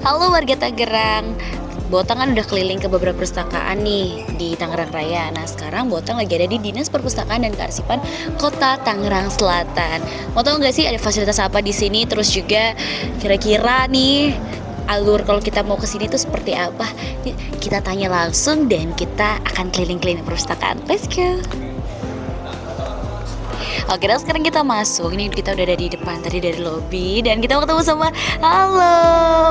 Halo warga Tangerang. Botang kan udah keliling ke beberapa perpustakaan nih di Tangerang Raya. Nah sekarang Botang lagi ada di Dinas Perpustakaan dan Kearsipan Kota Tangerang Selatan. Mau tahu nggak sih ada fasilitas apa di sini? Terus juga kira-kira nih alur kalau kita mau ke sini tuh seperti apa? Yuk, kita tanya langsung dan kita akan keliling-keliling perpustakaan. Let's go. Oke, dan sekarang kita masuk. Ini kita udah ada di depan tadi dari lobi dan kita mau ketemu sama halo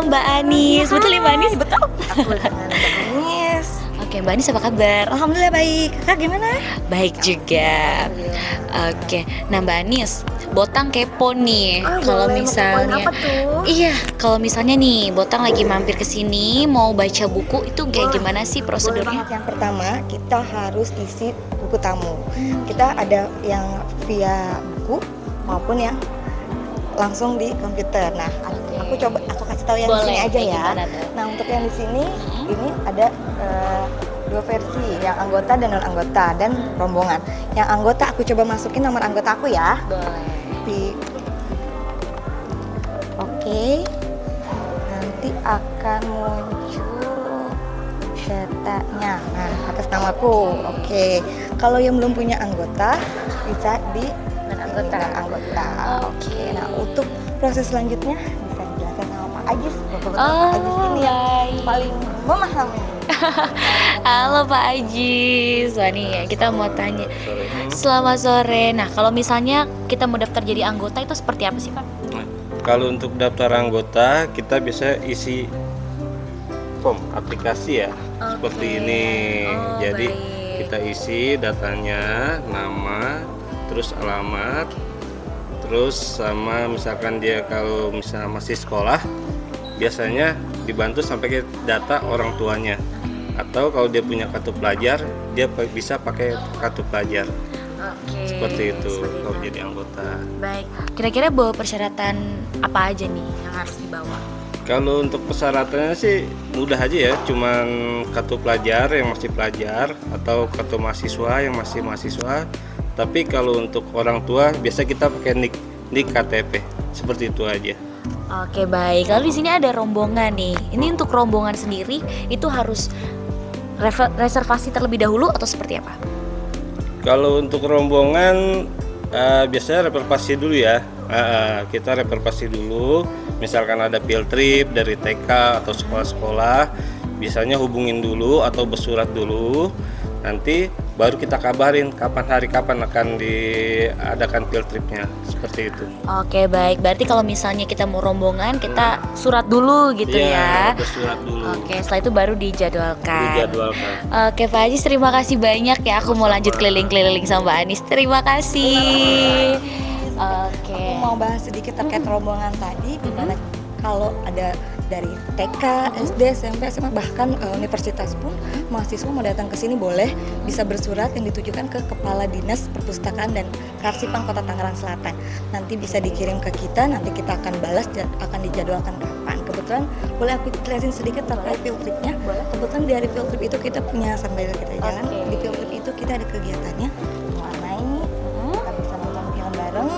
Mbak Anis. Betul ya Mbak Anis? Betul. Aku dengan Mbak Anis. Oke, Mbak Anis apa kabar? Alhamdulillah baik. Kakak gimana? Baik juga. Oke, nah Mbak Anis, Botang kepo nih. Kalau Boleh, mau misalnya, kepoin apa tuh? iya, kalau misalnya nih Botang lagi mampir ke sini mau baca buku itu kayak Boleh. gimana sih Boleh prosedurnya? banget. Yang pertama, kita harus isi buku tamu. Kita ada yang via buku maupun yang langsung di komputer. Nah, aku kasih tahu yang di sini aja kayak ya. gimana tuh? Nah, untuk yang di sini ini ada dua versi, yang anggota dan non anggota dan rombongan. Yang anggota aku coba masukin nomor anggota aku ya. Boleh. Oke. Nanti akan muncul datanya. Nah, atas namaku. Oke. Kalau yang belum punya anggota bisa di Non-anggota. anggota. Oke. Nah, untuk proses selanjutnya bisa dijelaskan sama Pak Ajis. Kebetulan Oh, Pak Ajis ini yang baik. paling memahami. Halo Pak Ajis, wah nih ya, kita mau tanya. Selamat sore. Nah kalau misalnya kita mau daftar jadi anggota itu seperti apa sih Pak? Nah, kalau untuk daftar anggota kita bisa isi form aplikasi ya, seperti ini. Oh, Jadi baik. kita isi datanya, nama, terus alamat, terus sama misalkan dia kalau misalnya masih sekolah, biasanya dibantu sampai ke data orang tuanya. Atau kalau dia punya kartu pelajar, dia bisa pakai kartu pelajar. Oke. Seperti itu seperti kalau itu. jadi anggota. Baik. Kira-kira bawa persyaratan apa aja nih yang harus dibawa? Kalau untuk persyaratannya sih mudah aja ya, cuman kartu pelajar yang masih pelajar atau kartu mahasiswa yang masih mahasiswa. Tapi kalau untuk orang tua biasa kita pakai nik KTP, seperti itu aja. Oke baik. Lalu di sini ada rombongan nih. Ini untuk rombongan sendiri itu harus reservasi terlebih dahulu atau seperti apa? Kalau untuk rombongan biasanya reservasi dulu ya. Kita reservasi dulu. Misalkan ada field trip dari TK atau sekolah-sekolah, biasanya hubungin dulu atau bersurat dulu. Nanti baru kita kabarin kapan akan diadakan field tripnya, seperti itu. Oke baik. Berarti kalau misalnya kita mau rombongan kita surat dulu gitu ya. Bersurat dulu. Oke, setelah itu baru dijadwalkan. Dijadwalkan. Oke, Pak Ajis, terima kasih banyak ya. Aku mau lanjut keliling-keliling sama Mbak Anis. Terima kasih. Oke. Aku mau bahas sedikit terkait rombongan tadi, dimana kalau ada dari TK, SD, SMP, SMA, bahkan universitas pun mahasiswa mau datang ke sini boleh bisa bersurat yang ditujukan ke Kepala Dinas Perpustakaan dan Kearsipan Kota Tangerang Selatan. Nanti bisa dikirim ke kita, nanti kita akan balas dan akan dijadwalkan kapan. Kebetulan boleh aku jelasin sedikit terkait field tripnya. Kebetulan di hari field trip itu kita punya, sambil kita jalan, di field trip itu kita ada kegiatannya mewarnai, kita bisa nonton film bareng,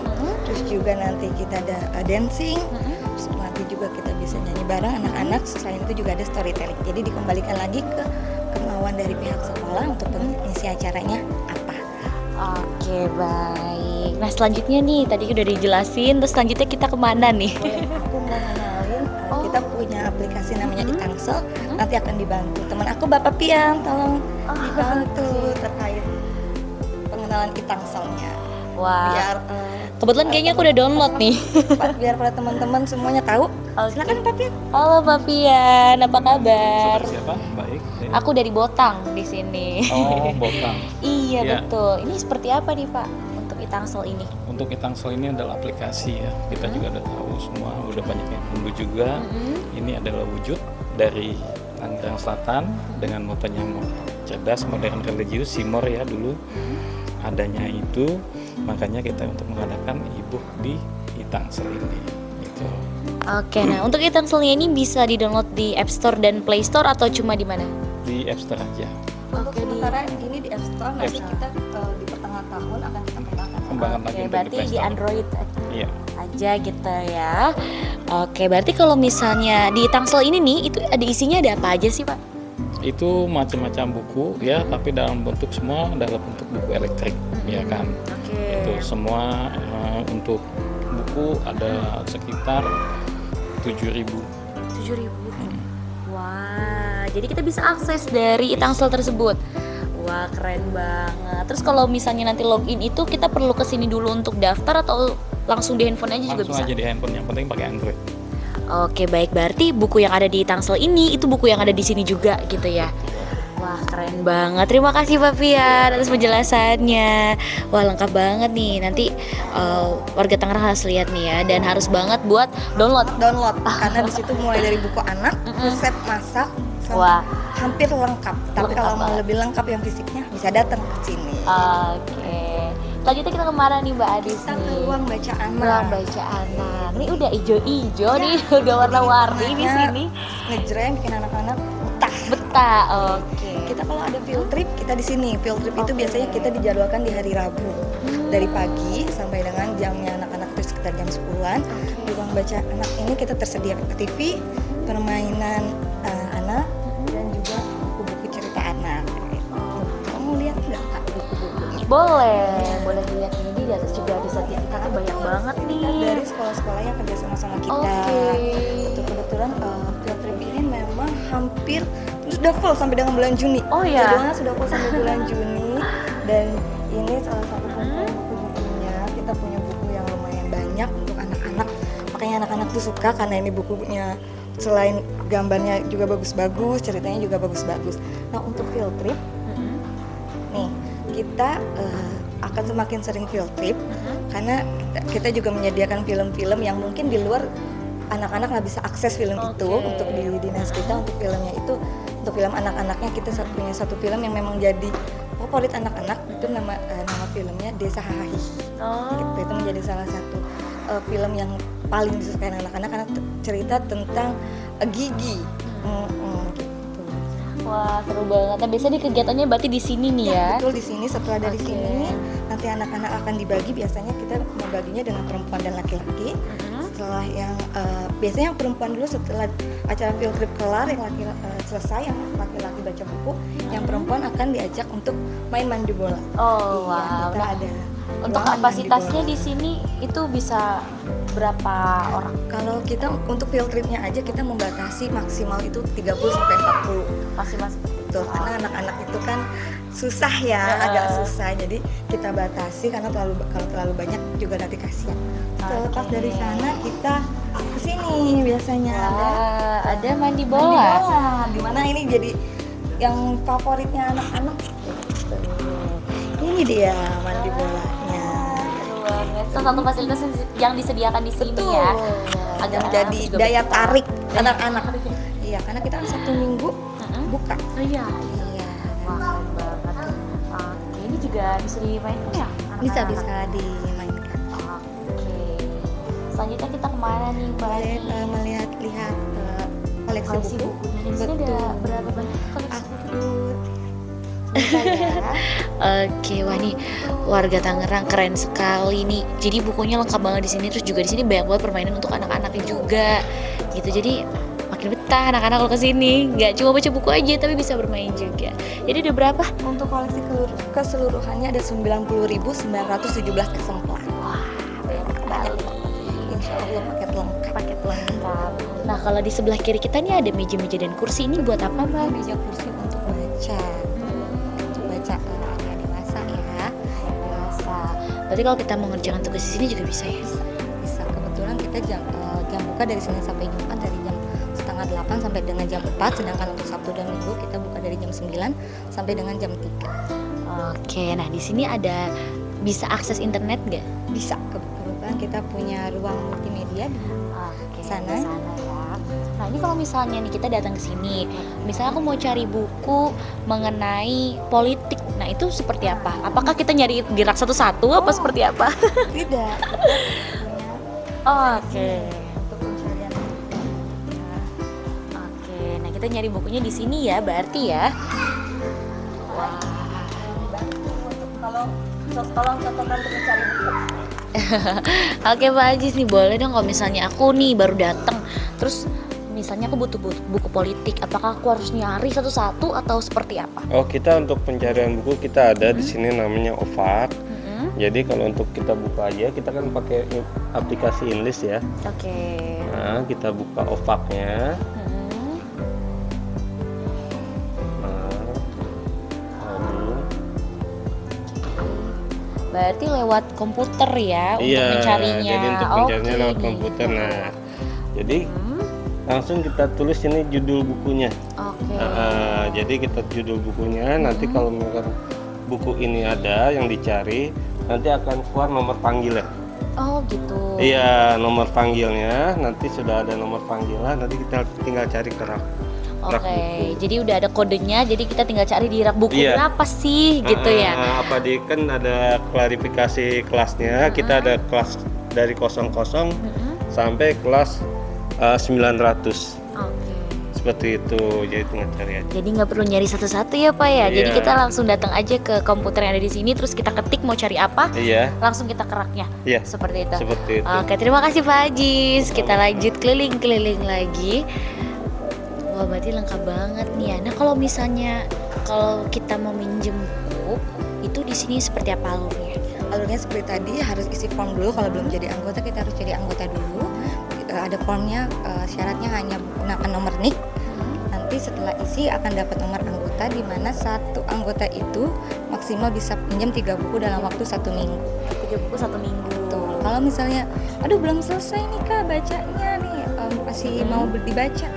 terus juga nanti kita ada dancing, terus nanti juga kita bisa nyanyi bareng anak-anak. Selain itu juga ada storytelling. Jadi dikembalikan lagi ke kemauan dari pihak sekolah untuk pengisi acaranya apa. Oke, baik. Nah, selanjutnya nih, tadi udah dijelasin, terus selanjutnya kita kemana nih? Aku mau kenalin, kita punya aplikasi namanya iTangsel. Nanti akan dibantu teman aku Bapak Pian, tolong dibantu terkait pengenalan iTangselnya. Wah, Biar kebetulan kayaknya aku udah download nih. biar para teman-teman semuanya tahu. Silakan Pak Pian. Halo Pak Pian, apa kabar? Siapa? Baik. Aku dari Botang di sini. Oh, Botang. Iya, Ya. betul. Ini seperti apa nih Pak untuk iTangsel ini? Untuk iTangsel ini adalah aplikasi ya. Kita juga udah tahu semua, udah banyak yang unduh juga. Ini adalah wujud dari Tangerang Selatan dengan motonya cerdas, modern, religius, Simor ya dulu. Adanya itu, makanya kita untuk mengadakan e-book di iTangsel ini. Gitu. Oke, nah untuk iTangselnya ini bisa di-download di App Store dan Play Store atau cuma di mana? Di App Store aja. Untuk Oke, sementara ini di App Store, nanti App Store. kita di pertengahan tahun akan kita kembangkan. Kembangkan lagi Oke, untuk berarti Play di Store. Android Iya. aja gitu ya. Oke, berarti kalau misalnya di Tangsel ini nih, itu ada isinya ada apa aja sih Pak? Itu macam-macam buku ya, tapi dalam bentuk semua dalam bentuk buku elektrik ya kan. Oke. Itu semua untuk buku ada sekitar 7.000. 7.000. Wah, jadi kita bisa akses dari Tangsel tersebut. Wah, keren banget. Terus kalau misalnya nanti login itu kita perlu kesini dulu untuk daftar atau langsung di handphone aja juga Langsung bisa? aja di handphone, yang penting pakai Android. Oke, baik. Berarti buku yang ada di Tangsel ini itu buku yang ada di sini juga gitu ya. Wah, keren banget. Terima kasih Pak Fian atas penjelasannya. Wah, lengkap banget nih. Nanti warga Tangerang harus lihat nih ya, dan harus banget buat download. Karena di situ mulai dari buku anak, resep masak, Wah. hampir lengkap. Tapi Lengkap kalau mau banget. lebih lengkap yang fisiknya bisa datang ke sini. Oke. Selanjutnya kita kemana nih Mbak Adis Kita ke nih? ruang baca anak. Ruang baca anak. Ini udah ijo-ijo nih, udah warna-warni di Warnanya sini. Ngejreng bikin anak-anak betah. Betah. Oke. Kita kalau ada field trip kita di sini. Field trip itu biasanya kita dijadwalkan di hari Rabu. Dari pagi sampai dengan jamnya anak-anak itu sekitar jam 10-an. Di ruang baca anak ini kita tersedia TV, permainan anak dan juga buku-buku cerita anak. Kamu lihat nggak Kak buku-bukunya? Boleh dilihat ini di atas juga ada sertifikatnya banyak banget nih. Dari sekolah-sekolah yang kerja sama kita. Oke. Untuk kebetulan field trip ini memang hampir sudah full sampai dengan bulan Juni. Oh ya. Jadwalnya sudah full sampai bulan Juni dan ini salah satu konten buku-bukunya. Kita punya buku yang lumayan banyak untuk anak-anak. Makanya anak-anak tuh suka karena ini bukunya selain gambarnya juga bagus-bagus, ceritanya juga bagus-bagus. Nah, untuk field trip nih kita akan semakin sering field trip karena kita juga menyediakan film-film yang mungkin di luar anak-anak nggak bisa akses film itu. Oke. Untuk di dinas kita untuk filmnya itu, untuk film anak-anaknya kita punya satu film yang memang jadi favorit anak-anak. Itu nama filmnya Desa Hahahi. Gitu, itu menjadi salah satu film yang paling disukai anak-anak karena cerita tentang gigi. Gitu. Wah, seru banget. Nah, biasanya di kegiatannya berarti di sini nih ya. Betul, di sini. Setelah dari Oke. sini nanti anak-anak akan dibagi. Biasanya kita membaginya dengan perempuan dan laki-laki. Setelah yang biasanya yang perempuan dulu, setelah acara field trip kelar, yang selesai, yang laki-laki baca buku, yang perempuan akan diajak untuk main mandi bola. Oh, Iya, wow. kita Nah, ada untuk ruangan kapasitasnya mandi di sini itu bisa berapa orang? bola. Kalau kita untuk field tripnya aja kita membatasi maksimal itu 30 sampai 40. Masih Betul, karena anak-anak itu kan susah ya, agak susah. Jadi kita batasi karena kalau terlalu banyak juga nanti kasihan. Selepas Oke. dari sana kita kesini biasanya Wah, ada mandi mandi bola. bola. Dimana ini jadi yang favoritnya anak-anak. Ini dia mandi bolanya. Seru banget. Salah satu fasilitas yang disediakan di sini Betul. ya. Agak Agak jadi juga daya betah. tarik anak-anak. Iya, karena kita kan Sabtu Minggu buka. Oh iya. Iya. Wah, keren banget. Oke, ini juga bisa dimainkan ya? Bisa anak-anak? dimainkan. Oke. Selanjutnya kita kemana nih, Mbak? Boleh melihat koleksi Koleksi buku. bukunya. Di sini ada Betul. berapa banyak koleksi buku? Bentar ya. Oke, wah nih warga Tangerang keren sekali nih. Jadi bukunya lengkap banget di sini. Terus juga di sini banyak banget permainan untuk anak-anaknya juga. Gitu. Jadi makin betah anak-anak kalau kesini. Nggak cuma baca buku aja, tapi bisa bermain juga. Jadi ada berapa? Untuk koleksi keseluruhannya ada 90.917 eksemplar. Wah, Banyak. Insya Allah paket lengkap. paket lengkap. Nah, kalau di sebelah kiri kita nih ada meja-meja dan kursi. Ini buat apa, Mbak? Meja kursi untuk baca. Untuk baca anak dewasa ya. Biasa. Berarti kalau kita mau ngerjakan tugas di sini juga bisa ya? Bisa. Kebetulan kita jam buka dari Senin sampai Jumat dari jam setengah 8 sampai dengan jam 4. Sedangkan untuk Sabtu dan Minggu kita buka dari jam 9 sampai dengan jam 3. Oke, nah di sini ada bisa akses internet nggak? Bisa. Kebetulan kita punya ruang multimedia di Oke, Sana. di sana ya. Nah ini kalau misalnya nih kita datang ke sini, misalnya aku mau cari buku mengenai politik, nah itu seperti apa? Apakah kita nyari di rak satu-satu apa seperti apa? tidak. Oke. Untuk pencarian Oke, nah kita nyari bukunya di sini ya, berarti ya. Wah. kalau Tolong contohkan untuk mencari buku. Oke Pak Ajis nih, boleh dong kalau misalnya aku nih baru datang, terus misalnya aku butuh buku politik, apakah aku harus nyari satu-satu atau seperti apa? Oh, kita untuk pencarian buku kita ada di sini namanya OVAK. Jadi kalau untuk kita buka aja, kita kan pakai aplikasi Enlist ya. Oke. Nah, kita buka OVAK-nya. Berarti lewat komputer ya untuk Iya, mencarinya. jadi untuk mencarinya Oke, lewat nih. komputer. Nah, jadi langsung kita tulis ini judul bukunya. Oke. Jadi kita judul bukunya. Nanti kalau misalkan buku ini ada yang dicari, nanti akan keluar nomor panggilnya. Oh gitu. Iya, nomor panggilnya. Nanti sudah ada nomor panggilan. Nanti kita tinggal cari ke rak Oke, buku. jadi udah ada kodenya, jadi kita tinggal cari di rak buku Iya. berapa sih gitu ya. Apa di kan ada klarifikasi kelasnya. Kita ada kelas dari 00 sampai kelas 900. Oke. Seperti itu. Jadi tinggal cari aja. Jadi nggak perlu nyari satu-satu ya Pak ya. Jadi Iya. kita langsung datang aja ke komputer yang ada di sini, terus kita ketik mau cari apa, Iya, langsung kita ke raknya. iya. Seperti itu. Seperti itu. Oke, terima kasih Pak Ajis. Kita lanjut keliling-keliling lagi. Wah, berarti lengkap banget nih ya. Nah, kalau kita mau minjem buku, itu di sini seperti apa alurnya? Alurnya seperti tadi, harus isi form dulu. Kalau belum jadi anggota, kita harus jadi anggota dulu. Ada formnya, syaratnya hanya menggunakan nomor NIK. Nanti setelah isi akan dapat nomor anggota, di mana satu anggota itu maksimal bisa pinjam 3 buku dalam waktu 1 minggu. 3 buku 1 minggu. Tuh, kalau misalnya, aduh belum selesai nih Kak bacanya nih, masih mau dibaca,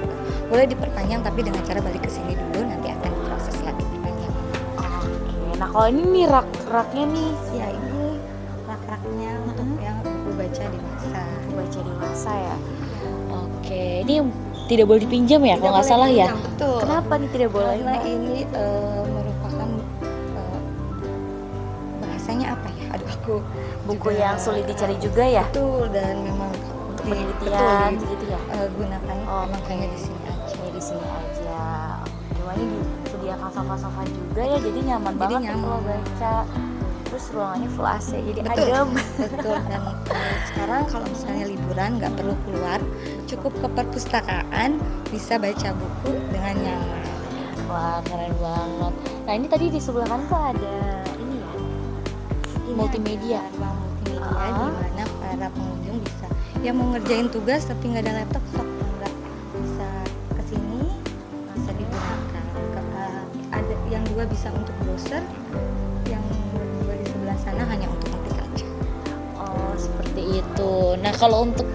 boleh diperpanjang tapi dengan cara balik ke sini dulu, nanti akan diproses lagi perpanjangan. Oke. Nah, kalau ini nih rak-raknya nih, Ya ini rak-raknya untuk yang buku baca dewasa. baca dewasa ya. Oke, ini tidak boleh dipinjam ya kalau nggak Tidak salah boleh ya. dipinjam, betul. Kenapa nih tidak boleh? Karena Mbak? ini merupakan bahasanya apa ya? Aduh aku Buku juga, yang sulit dicari juga ya betul, dan memang untuk di- penelitian betul, gitu ya. gunakannya Oke. memang hanya di sini aja. Ini di sini aja. Cuma ini disediakan sofa-sofa juga ya, jadi nyaman Jadi banget nih nyaman. kalau baca. Terus ruangannya full AC, jadi Betul. adem. Betul, dan sekarang kalau misalnya liburan nggak perlu keluar, cukup ke perpustakaan bisa baca buku dengan nyaman. Wah, keren banget. Nah, ini tadi di sebelah kanan tuh ada ini ya, Ini multimedia. ada ruang multimedia Ah. di mana para pengunjung bisa yang mau ngerjain tugas tapi nggak ada laptop, sok nggak bisa kesini, bisa digunakan. Ada yang 2 bisa untuk browser, yang 2 di sebelah sana hanya untuk ngetik aja. Oh, seperti itu. Nah, kalau untuk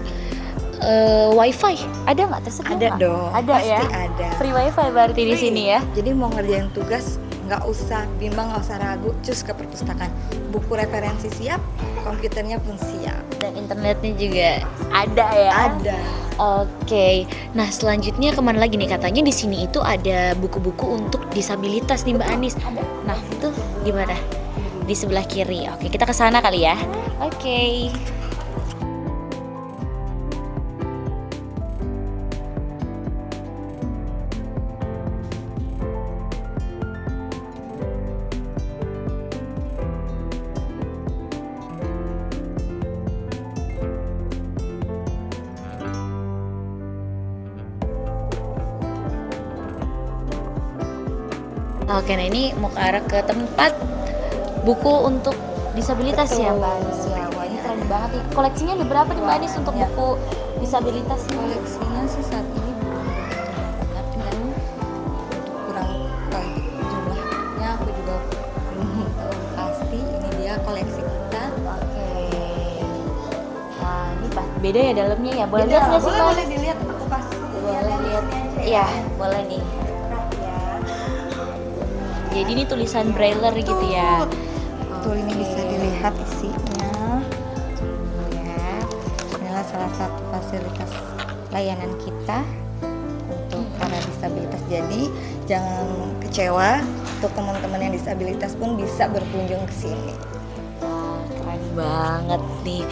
wifi ada nggak tersedia? Ada nggak? dong, Ada pasti ya. ada. Free wifi berarti di Free. sini ya. Jadi mau ngerjain tugas nggak usah bimbang, nggak usah ragu, cus ke perpustakaan. Buku referensi siap, komputernya pun siap. Dan internetnya juga ada ya. Ada. Oke. Nah, selanjutnya kemana lagi nih? Katanya di sini itu ada buku-buku untuk disabilitas nih Mbak Anis. Ada. Nah, itu gimana? Di sebelah kiri. Oke, kita ke sana kali ya. Oke. Oke, nah ini mau ke arah ke tempat buku untuk disabilitas ya Mbak Anis ya. Wah, ini keren banget nih. Koleksinya ada berapa nih Mbak Anis untuk Ya. buku disabilitas ini? Koleksinya sih saat ini belum begitu banyak, dan untuk kurang tahu jumlahnya aku juga belum tahu pasti. Ini dia koleksi kita. Oke. Wah, ini beda ya dalamnya ya. Boleh Beda, lihat nggak sih Mbak boleh Anis? dilihat, aku pasti Boleh lihat. ya. Iya, boleh nih. Jadi ini tulisan braille gitu ya. Betul, ini bisa dilihat isinya. Ya. Inilah salah satu fasilitas layanan kita untuk para disabilitas. Jadi jangan kecewa, untuk teman-teman yang disabilitas pun bisa berkunjung ke sini. Wah, keren banget nih.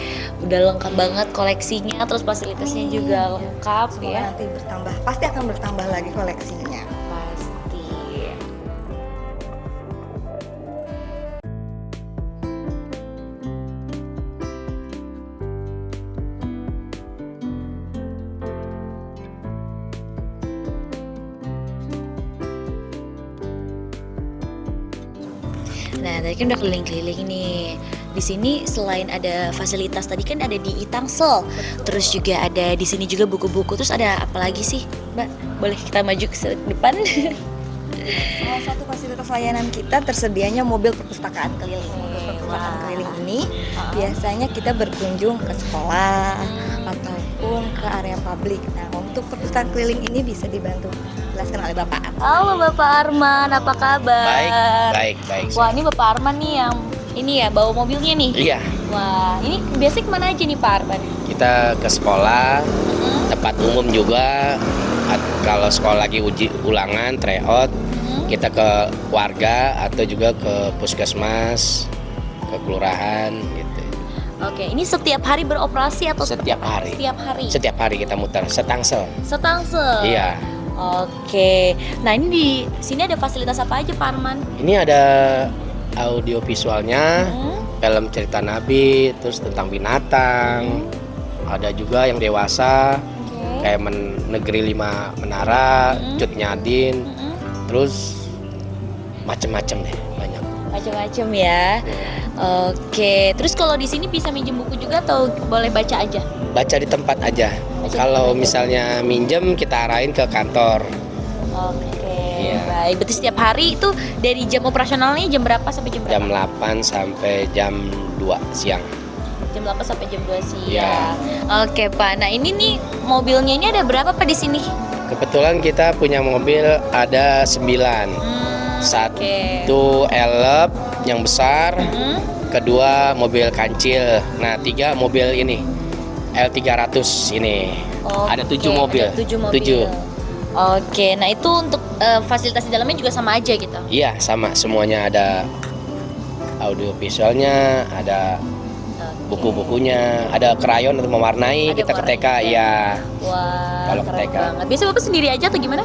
Udah lengkap banget koleksinya, terus fasilitasnya juga lengkap Semoga ya. nanti bertambah, pasti akan bertambah lagi koleksinya. Pasti. Nah, tadi kan udah keliling-keliling nih. Di sini selain ada fasilitas tadi kan ada di Tangsel, terus juga ada di sini juga buku-buku. Terus ada apa lagi sih, Mbak? Boleh kita maju ke depan? Salah satu fasilitas layanan kita tersedianya mobil perpustakaan keliling. Mobil perpustakaan Wah. keliling ini biasanya kita berkunjung ke sekolah ataupun ke area publik. Nah, untuk perpustakaan keliling ini bisa dibantu jelaskan oleh Bapak. Halo Bapak Arman, apa kabar? Baik. Wah, ini Bapak Arman nih yang ini ya bawa mobilnya nih. Iya, Wah, ini biasanya kemana aja nih Pak Arman? kita ke sekolah, tempat umum juga. Kalau sekolah lagi uji ulangan, tryout, kita ke warga atau juga ke puskesmas, ke kelurahan gitu. Oke, ini setiap hari beroperasi atau Setiap hari. Setiap hari. Setiap hari kita muter, setangsel. Setangsel. Iya. Oke. Nah, ini di sini ada fasilitas apa aja Pak Arman? Ini ada audio visualnya, Hmm. film cerita Nabi, terus tentang binatang. Ada juga yang dewasa, Oke. kayak Negeri 5 Menara, Cut Nyadin, Mm-mm. terus macem-macem deh, banyak. Macam-macam ya. Oke. Terus kalau di sini bisa minjem buku juga atau boleh baca aja? Baca di tempat aja. Baca di Kalau tempat aja. misalnya minjem, kita arahin ke kantor. Oke. Iya. Baik. Berarti setiap hari itu dari jam operasionalnya jam berapa sampai jam berapa? Jam 8 sampai jam 2 siang. Jam 8 sampai jam 2 siang. Iya. Oke, Pak. Nah, ini nih mobilnya ini ada berapa Pak di sini? Kebetulan kita punya mobil ada 9. Satu elep yang besar, kedua mobil kancil. Nah, 3 mobil ini L300 ini. Ada 7 mobil. 7 mobil. 7. Oke, nah itu untuk fasilitas di dalamnya juga sama aja gitu. Iya, sama semuanya ada audio visualnya, ada buku-bukunya, ada krayon untuk mewarnai. Ada Kita ke TK, warnanya. iya. Wah, Kalau ke keren TK. banget. Biasa Bapak sendiri aja atau gimana?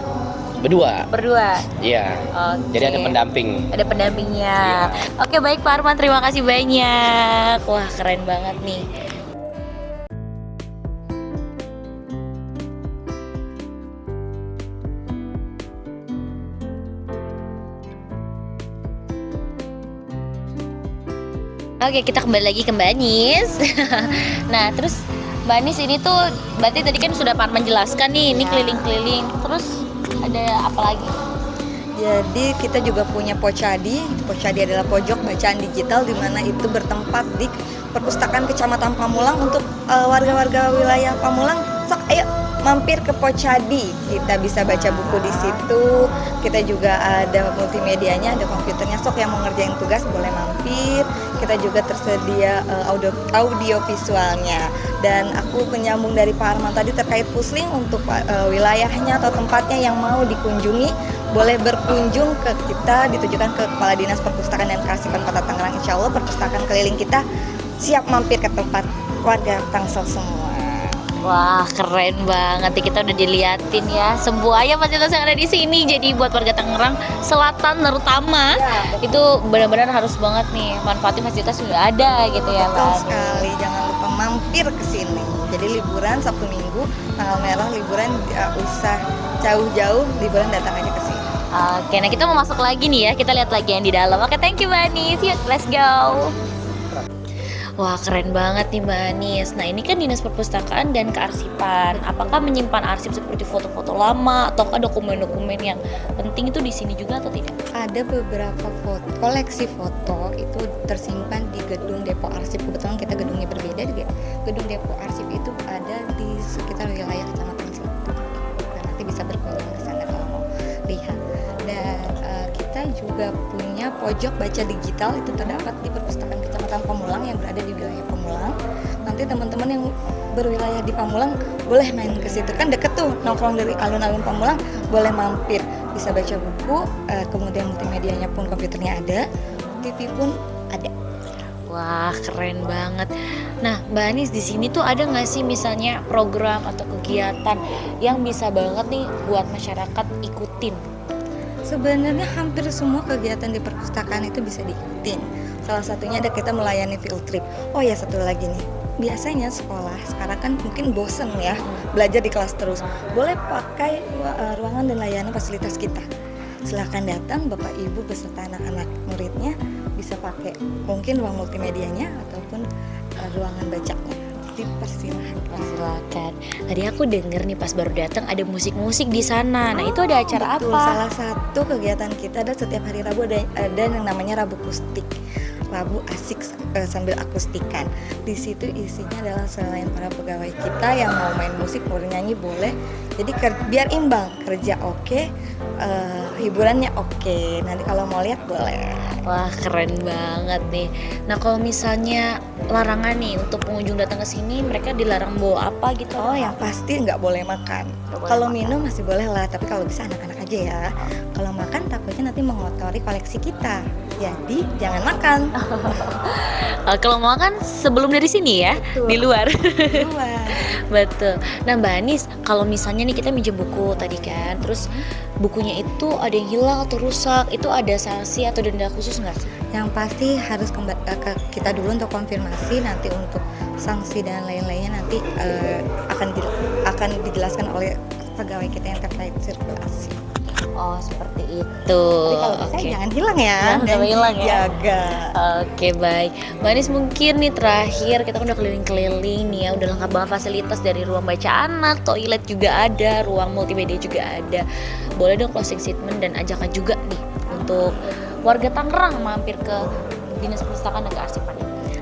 Berdua. Berdua. Iya. Oke. Jadi ada pendamping. Ada pendampingnya. Iya. Oke, baik Pak Arman, terima kasih banyak. Wah, keren banget nih. Oke, kita kembali lagi ke Mbak Anis. Nah, terus Mbak Anis ini tuh berarti tadi kan sudah Pak Arman jelaskan nih, ini Ya. keliling-keliling. Terus ada apa lagi? Jadi kita juga punya Pocadi. Pocadi adalah pojok bacaan digital di mana itu bertempat di Perpustakaan Kecamatan Pamulang untuk warga-warga wilayah Pamulang. Sok ayo mampir ke Pocadi. Kita bisa baca buku di situ. Kita juga ada multimedianya, ada komputernya. Sok yang mau ngerjain tugas boleh mampir. Kita juga tersedia audio visualnya. Dan aku menyambung dari Pak Arman tadi terkait pusling untuk wilayahnya atau tempatnya yang mau dikunjungi, boleh berkunjung ke kita, ditujukan ke Kepala Dinas Perpustakaan dan Kearsipan Kota Tangerang. Insya Allah perpustakaan keliling kita siap mampir ke tempat warga Tangsel semua. Wah, keren banget nih, kita udah diliatin ya semuanya fasilitas yang ada di sini. Jadi buat warga Tangerang Selatan terutama Ya, itu benar-benar harus banget nih manfaatin fasilitas sudah ada gitu ya betul Pak. sekali, jangan lupa mampir ke sini. Jadi liburan Sabtu Minggu, tanggal merah liburan, gak usah jauh-jauh, liburan datang aja ke sini. Oke, nah kita mau masuk lagi nih ya, kita lihat lagi yang di dalam. Oke, thank you Mbak Anis, yuk let's go. Wah, keren banget nih Mbak Anis. Nah, ini kan Dinas Perpustakaan dan Kearsipan. Apakah menyimpan arsip seperti foto-foto lama ataukah dokumen-dokumen yang penting itu di sini juga atau tidak? Ada beberapa koleksi foto itu tersimpan di gedung depo arsip. Kebetulan kita gedungnya berbeda. Gedung depo arsip itu ada di sekitar wilayah Kecamatan Selatan. Nah, nanti bisa berkunjung ke sana kalau mau lihat. Dan kita juga punya pojok baca digital, itu terdapat di Perpustakaan Kecamatan Pamulang yang berada di wilayah Pamulang. Nanti teman-teman yang berwilayah di Pamulang boleh main ke situ, kan deket tuh, nongkrong dari alun-alun Pamulang, boleh mampir, bisa baca buku, kemudian multimedianya pun komputernya ada, TV pun ada. Wah, keren banget. Nah, Mbak Anis di sini tuh ada nggak sih misalnya program atau kegiatan yang bisa banget nih buat masyarakat ikutin? Sebenarnya hampir semua kegiatan di perpustakaan itu bisa diikutin. Salah satunya ada kita melayani field trip. Oh ya, satu lagi nih. Biasanya sekolah sekarang kan mungkin bosen ya belajar di kelas terus. Boleh pakai ruangan dan layanan fasilitas kita. silahkan datang Bapak Ibu beserta anak-anak muridnya, bisa pakai mungkin ruang multimedianya ataupun ruangan bacanya. Dipersilahkan. Silakan. Tadi aku denger nih pas baru datang ada musik-musik di sana. Nah, itu ada acara Betul, apa? salah satu kegiatan kita ada setiap hari Rabu ada yang namanya Rabu Akustik. Rabu asik sambil akustikan. Di situ isinya adalah selain para pegawai kita yang mau main musik, mau nyanyi boleh. Jadi biar imbang, kerja oke, hiburannya oke. Nanti kalau mau lihat boleh. Wah, keren banget nih. Nah, kalau misalnya larangan nih untuk pengunjung datang ke sini, mereka dilarang bawa apa gitu? Oh, yang pasti nggak boleh makan. Nggak boleh Kalau makan. minum masih boleh lah, tapi kalau bisa anak-anak aja ya. Kalau makan takutnya nanti mengotori koleksi kita. Jadi jangan makan. Kalau mau kan sebelum dari sini ya, Betul. di luar. Di luar. Betul. Nah, Mbak Anis, kalau misalnya nih kita minjem buku tadi kan, terus bukunya itu ada yang hilang atau rusak, itu ada sanksi atau denda khusus nggak sih? Yang pasti harus ke kita dulu untuk konfirmasi, nanti untuk sanksi dan lain-lainnya nanti akan dijelaskan oleh pegawai kita yang terkait sirkulasi. Oh, seperti itu. Jadi kalau bisa Oke. jangan hilang ya, Jangan sampai hilang ya. dijaga. Oke, baik. Mbak Anis, mungkin nih terakhir kita kan udah keliling-keliling nih ya, udah lengkap banget fasilitas dari ruang baca anak, toilet juga ada, ruang multimedia juga ada. Boleh dong closing statement dan ajakan juga nih untuk warga Tangerang mampir ke Dinas Perpustakaan dan Kearsipan.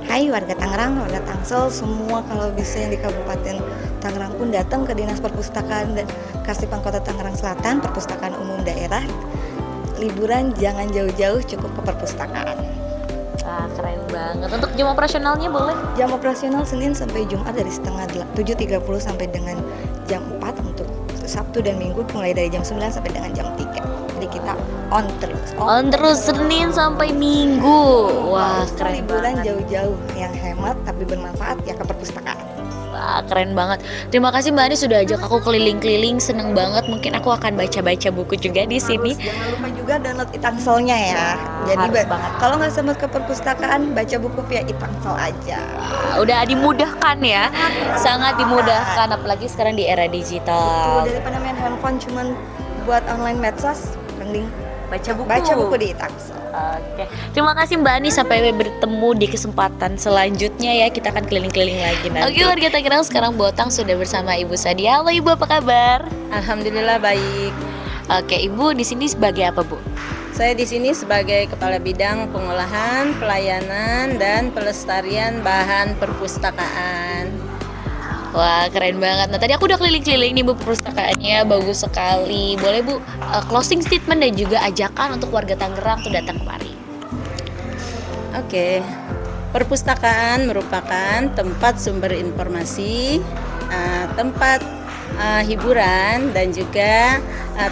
Hai warga Tangerang, warga Tangsel, semua kalau bisa yang di Kabupaten Tangerang pun datang ke Dinas Perpustakaan dan Kearsipan Kota Tangerang Selatan, Perpustakaan Umum Daerah. Liburan jangan jauh-jauh, cukup ke perpustakaan. Wah, keren banget. Untuk jam operasionalnya boleh? Jam operasional Senin sampai Jumat dari setengah 7.30 sampai dengan jam 4, untuk Sabtu dan Minggu mulai dari jam 9 sampai dengan jam 3. Jadi kita on terus. On terus Senin sampai Minggu. Wah, keren Liburan banget. jauh-jauh yang hemat tapi bermanfaat ya ke perpustakaan. Wah, keren banget. Terima kasih Mbak Anis sudah ajak aku keliling-keliling. Seneng banget. Mungkin aku akan baca-baca buku juga di sini. Jangan lupa juga download e-Tangselnya ya. Jadi harus banget. kalau nggak sempat ke perpustakaan, baca buku via e-Tangsel aja. Udah dimudahkan ya, sangat dimudahkan apalagi sekarang di era Tuh, digital. daripada main handphone cuman buat online medsos, mending Baca buku di e-Tangsel. Oke, terima kasih Mbak Ani, sampai bertemu di kesempatan selanjutnya ya, kita akan keliling-keliling lagi nanti. Oke warga Tangerang, sekarang Botang sudah bersama Ibu Sadia. Halo Ibu, apa kabar? Alhamdulillah baik. Oke Ibu, di sini sebagai apa Bu? Saya di sini sebagai Kepala Bidang Pengolahan, Pelayanan, dan Pelestarian Bahan Perpustakaan. Wah keren banget. Nah tadi aku udah keliling-keliling nih Bu perpustakaannya, bagus sekali. Boleh Bu closing statement dan juga ajakan untuk warga Tangerang tuh datang kemari. Oke, perpustakaan merupakan tempat sumber informasi, tempat hiburan, dan juga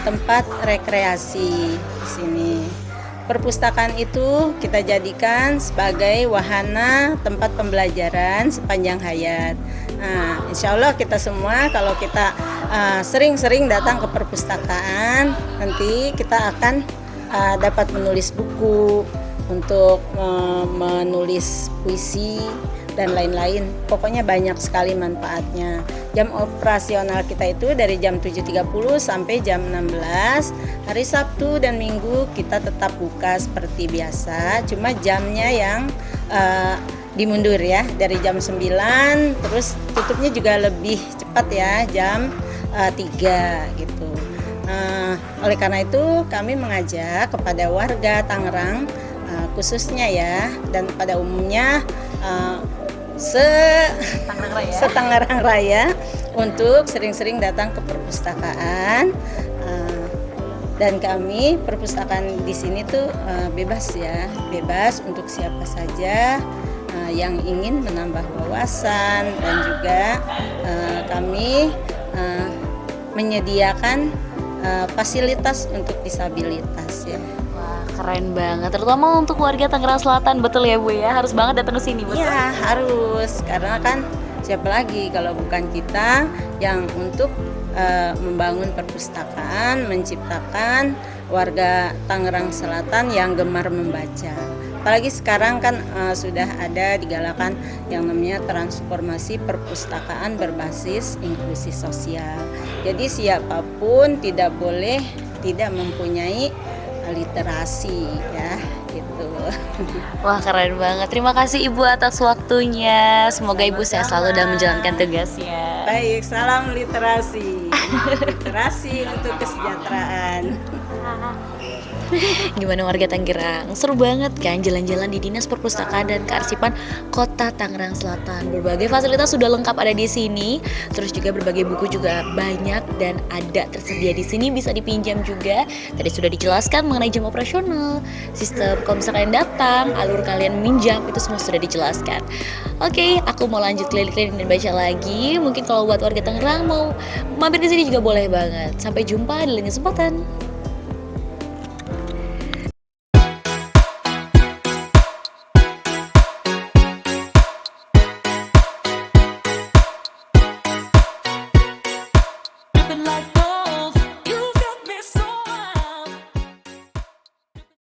tempat rekreasi di sini. Perpustakaan itu kita jadikan sebagai wahana tempat pembelajaran sepanjang hayat. Nah, insya Allah kita semua kalau kita sering-sering datang ke perpustakaan, nanti kita akan dapat menulis buku, untuk menulis puisi dan lain-lain. Pokoknya banyak sekali manfaatnya. Jam operasional kita itu dari jam 7.30 sampai jam 16. Hari Sabtu dan Minggu kita tetap buka seperti biasa, cuma jamnya yang dimundur ya, dari jam 9, terus tutupnya juga lebih cepat ya, jam 3 gitu. Oleh karena itu kami mengajak kepada warga Tangerang khususnya ya, dan pada umumnya se-Tangerang Raya untuk sering-sering datang ke perpustakaan. Dan kami perpustakaan di sini tuh bebas ya, bebas untuk siapa saja yang ingin menambah wawasan, dan juga kami menyediakan fasilitas untuk disabilitas ya. Wah keren banget, terutama untuk warga Tangerang Selatan, betul ya Bu ya, harus banget datang ke sini betul? Iya harus, karena kan siapa lagi kalau bukan kita yang untuk membangun perpustakaan, menciptakan warga Tangerang Selatan yang gemar membaca. Apalagi sekarang kan sudah ada digalakan yang namanya transformasi perpustakaan berbasis inklusi sosial. Jadi siapapun tidak boleh tidak mempunyai literasi ya gitu. Wah, keren banget. Terima kasih Ibu atas waktunya. Semoga Ibu sehat selalu dalam menjalankan tugasnya. Baik, salam literasi. Literasi untuk kesejahteraan. Gimana warga Tangerang? Seru banget kan jalan-jalan di Dinas Perpustakaan dan Kearsipan Kota Tangerang Selatan. Berbagai fasilitas sudah lengkap ada di sini. Terus juga berbagai buku juga banyak dan ada tersedia di sini, bisa dipinjam juga. Tadi sudah dijelaskan mengenai jam operasional, sistem kalau misalkan kalian datang, alur kalian minjam, itu semua sudah dijelaskan. Oke, aku mau lanjut keliling-keliling dan baca lagi. Mungkin kalau buat warga Tangerang mau mampir di sini juga boleh banget. Sampai jumpa di lain kesempatan.